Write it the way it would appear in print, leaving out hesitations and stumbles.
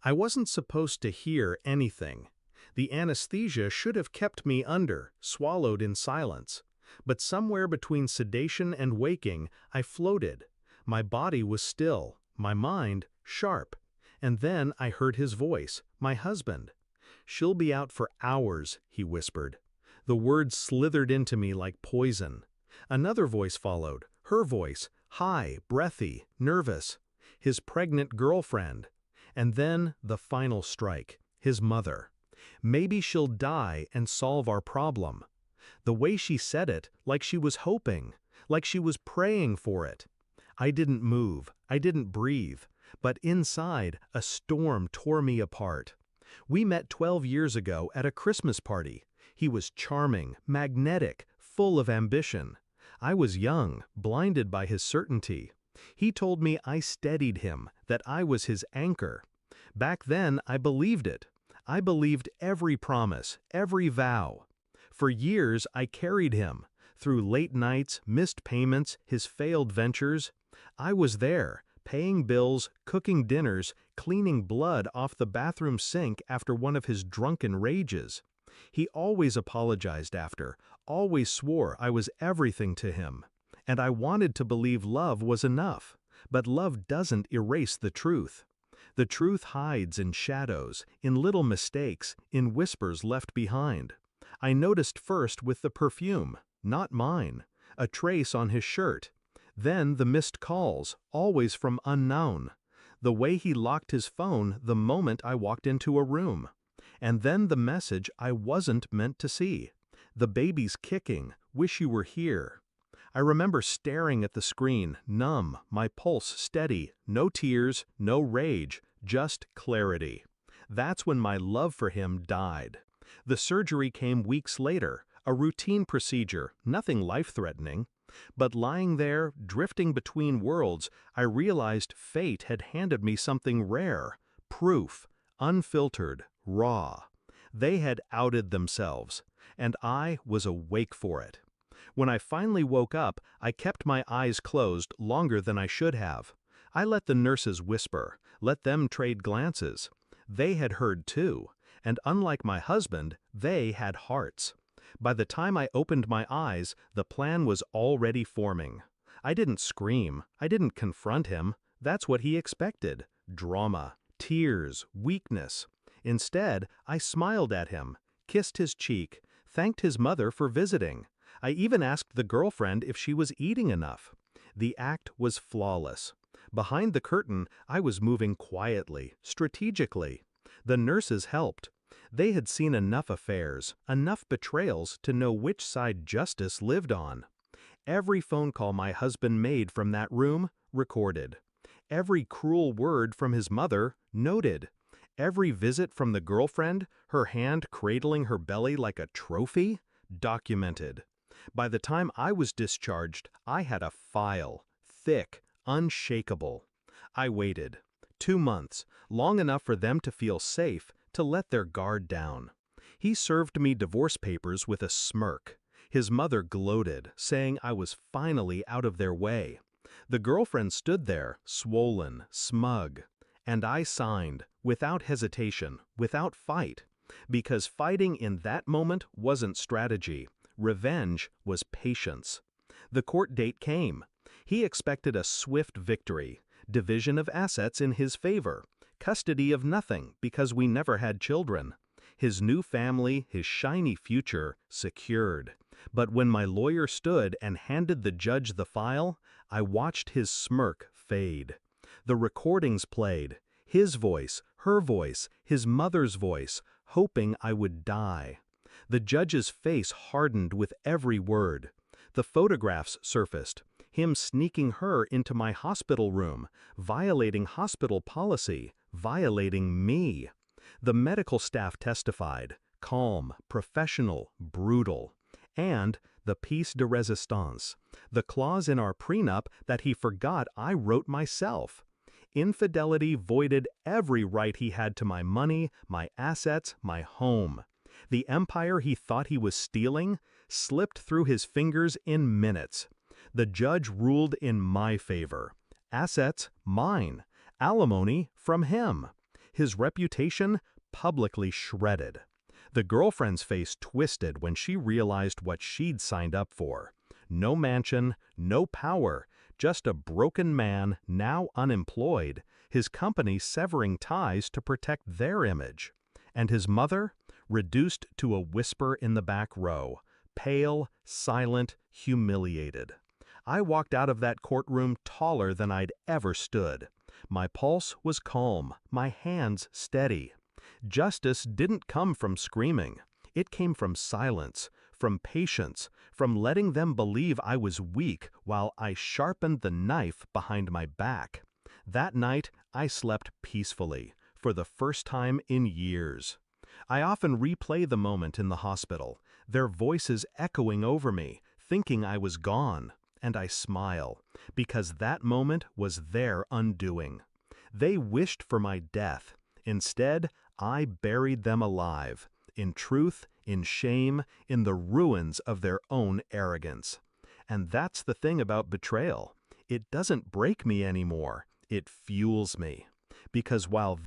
I wasn't supposed to hear anything. The anesthesia should have kept me swallowed in silence. But somewhere between sedation and waking, I floated. My body was still, my mind sharp. And then I heard his voice, my husband. "She'll be out for hours," he whispered. The words slithered into me like poison. Another voice followed, her voice, high, breathy, nervous. His pregnant girlfriend. And then the final strike, his mother. "Maybe she'll die and solve our problem." The way she said it, like she was hoping, like she was praying for it. I didn't move, I didn't breathe, but inside, a storm tore me apart. We met 12 years ago at a Christmas party. He was charming, magnetic, full of ambition. I was young, blinded by his certainty. He told me I steadied him, that I was his anchor. Back then, I believed it. I believed every promise, every vow. For years, I carried him, through late nights, missed payments, his failed ventures. I was there, paying bills, cooking dinners, cleaning blood off the bathroom sink after one of his drunken rages. He always apologized after, always swore I was everything to him. And I wanted to believe love was enough, but love doesn't erase the truth. The truth hides in shadows, in little mistakes, in whispers left behind. I noticed first with the perfume, not mine, a trace on his shirt. Then the missed calls, always from unknown. The way he locked his phone the moment I walked into a room. And then the message I wasn't meant to see. "The baby's kicking, wish you were here." I remember staring at the screen, numb, my pulse steady, no tears, no rage, just clarity. That's when my love for him died. The surgery came weeks later, a routine procedure, nothing life-threatening. But lying there, drifting between worlds, I realized fate had handed me something rare, proof, unfiltered, raw. They had outed themselves, and I was awake for it. When I finally woke up, I kept my eyes closed longer than I should have. I let the nurses whisper, let them trade glances. They had heard too, and unlike my husband, they had hearts. By the time I opened my eyes, the plan was already forming. I didn't scream, I didn't confront him. That's what he expected. Drama, tears, weakness. Instead, I smiled at him, kissed his cheek, thanked his mother for visiting. I even asked the girlfriend if she was eating enough. The act was flawless. Behind the curtain, I was moving quietly, strategically. The nurses helped. They had seen enough affairs, enough betrayals to know which side justice lived on. Every phone call my husband made from that room, recorded. Every cruel word from his mother, noted. Every visit from the girlfriend, her hand cradling her belly like a trophy, documented. By the time I was discharged, I had a file, thick, unshakable. I waited. 2 months, long enough for them to feel safe, to let their guard down. He served me divorce papers with a smirk. His mother gloated, saying I was finally out of their way. The girlfriend stood there, swollen, smug. And I signed, without hesitation, without fight. Because fighting in that moment wasn't strategy. Revenge was patience. The court date came. He expected a swift victory, division of assets in his favor, custody of nothing because we never had children. His new family, his shiny future, secured. But when my lawyer stood and handed the judge the file, I watched his smirk fade. The recordings played, his voice, her voice, his mother's voice, hoping I would die. The judge's face hardened with every word. The photographs surfaced, him sneaking her into my hospital room, violating hospital policy, violating me. The medical staff testified, calm, professional, brutal. And the piece de resistance, the clause in our prenup that he forgot I wrote myself. Infidelity voided every right he had to my money, my assets, my home. The empire he thought he was stealing slipped through his fingers in minutes. The judge ruled in my favor. Assets, mine. Alimony, from him. his reputation publicly shredded. The girlfriend's face twisted when she realized what she'd signed up for. No mansion, no power, just a broken man now unemployed, his company severing ties to protect their image. And his mother, reduced to a whisper in the back row, pale, silent, humiliated. I walked out of that courtroom taller than I'd ever stood. My pulse was calm, my hands steady. Justice didn't come from screaming. It came from silence, from patience, from letting them believe I was weak while I sharpened the knife behind my back. That night, I slept peacefully, for the first time in years. I often replay the moment in the hospital, their voices echoing over me, thinking I was gone, and I smile, because that moment was their undoing. They wished for my death. Instead, I buried them alive, in truth, in shame, in the ruins of their own arrogance. And that's the thing about betrayal. It doesn't break me anymore. It fuels me. Because while